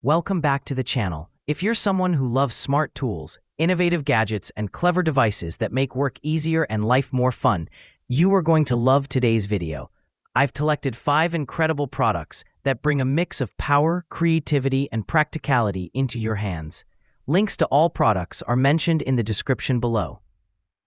Welcome back to the channel. If you're someone who loves smart tools, innovative gadgets, and clever devices that make work easier and life more fun, you are going to love today's video. I've selected 5 incredible products that bring a mix of power, creativity, and practicality into your hands. Links to all products are mentioned in the description below.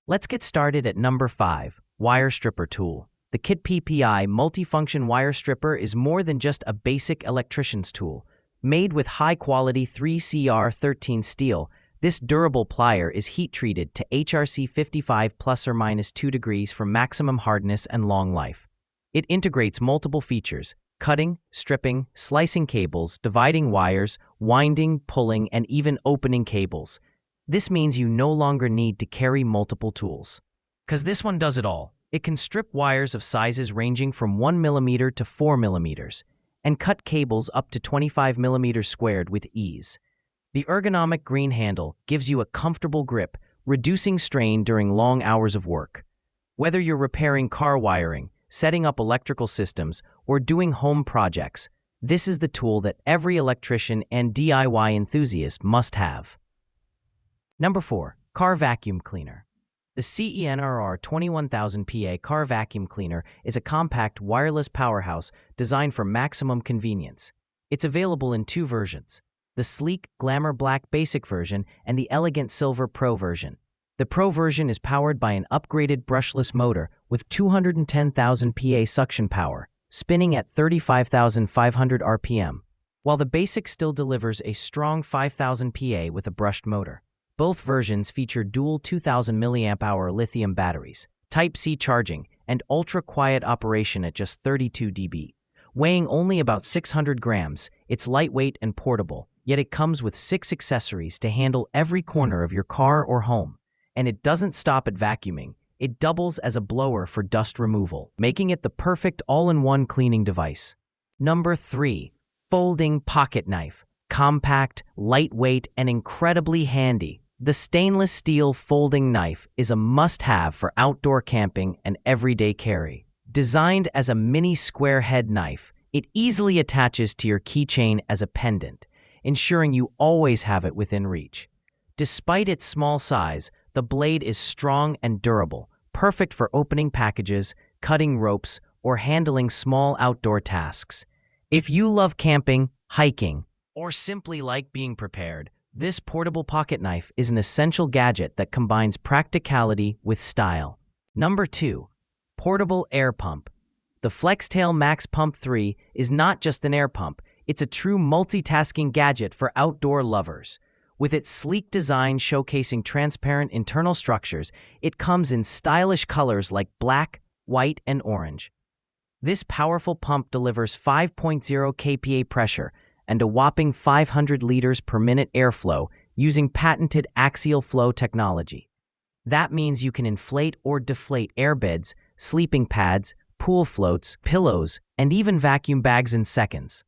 Let's get started at number 5, Wire Stripper Tool. The KIT PPI multifunction wire stripper is more than just a basic electrician's tool. Made with high-quality 3CR13 steel, this durable plier is heat-treated to HRC 55 ± 2 degrees for maximum hardness and long life. It integrates multiple features: cutting, stripping, slicing cables, dividing wires, winding, pulling, and even opening cables. This means you no longer need to carry multiple tools. 'Cause this one does it all. It can strip wires of sizes ranging from 1 mm to 4 mm. And cut cables up to 25 mm squared with ease. The ergonomic green handle gives you a comfortable grip, reducing strain during long hours of work. Whether you're repairing car wiring, setting up electrical systems, or doing home projects, this is the tool that every electrician and DIY enthusiast must have. Number 4, Car Vacuum Cleaner. The CENRR 21000 PA Car Vacuum Cleaner is a compact wireless powerhouse designed for maximum convenience. It's available in 2 versions: the sleek Glamour Black Basic version and the elegant Silver Pro version. The Pro version is powered by an upgraded brushless motor with 210,000 PA suction power, spinning at 35,500 RPM, while the Basic still delivers a strong 5,000 PA with a brushed motor. Both versions feature dual 2,000 mAh lithium batteries, Type-C charging, and ultra-quiet operation at just 32 dB. Weighing only about 600 grams, it's lightweight and portable, yet it comes with 6 accessories to handle every corner of your car or home. And it doesn't stop at vacuuming. It doubles as a blower for dust removal, making it the perfect all-in-one cleaning device. Number 3, Folding Pocket Knife. Compact, lightweight, and incredibly handy. The stainless steel folding knife is a must-have for outdoor camping and everyday carry. Designed as a mini square head knife, it easily attaches to your keychain as a pendant, ensuring you always have it within reach. Despite its small size, the blade is strong and durable, perfect for opening packages, cutting ropes, or handling small outdoor tasks. If you love camping, hiking, or simply like being prepared, this portable pocket knife is an essential gadget that combines practicality with style. Number 2, Portable Air Pump. The FlexTail Max Pump 3 is not just an air pump, it's a true multitasking gadget for outdoor lovers. With its sleek design showcasing transparent internal structures, it comes in stylish colors like black, white, and orange. This powerful pump delivers 5.0 kPa pressure and a whopping 500 liters per minute airflow using patented axial flow technology. That means you can inflate or deflate airbeds, sleeping pads, pool floats, pillows, and even vacuum bags in seconds.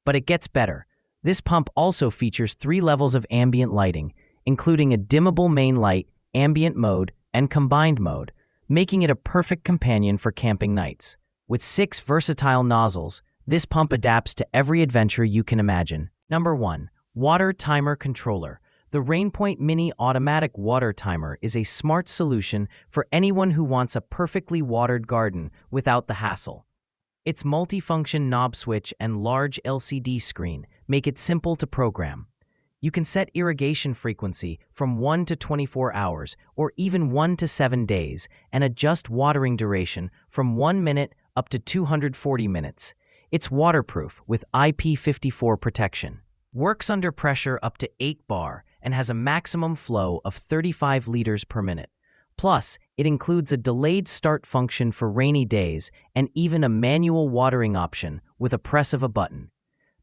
But it gets better. This pump also features 3 levels of ambient lighting, including a dimmable main light, ambient mode, and combined mode, making it a perfect companion for camping nights. With 6 versatile nozzles, this pump adapts to every adventure you can imagine. Number 1, Water Timer Controller. The Rainpoint Mini Automatic Water Timer is a smart solution for anyone who wants a perfectly watered garden without the hassle. Its multifunction knob switch and large LCD screen make it simple to program. You can set irrigation frequency from 1 to 24 hours or even 1 to 7 days and adjust watering duration from 1 minute up to 240 minutes. It's waterproof with IP54 protection, works under pressure up to 8 bar, and has a maximum flow of 35 liters per minute. Plus, it includes a delayed start function for rainy days and even a manual watering option with a press of a button.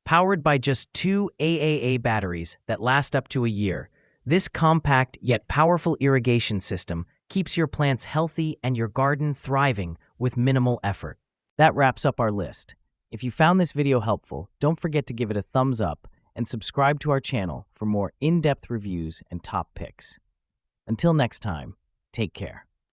Powered by just 2 AAA batteries that last up to a year, this compact yet powerful irrigation system keeps your plants healthy and your garden thriving with minimal effort. That wraps up our list. If you found this video helpful, don't forget to give it a thumbs up and subscribe to our channel for more in-depth reviews and top picks. Until next time, take care.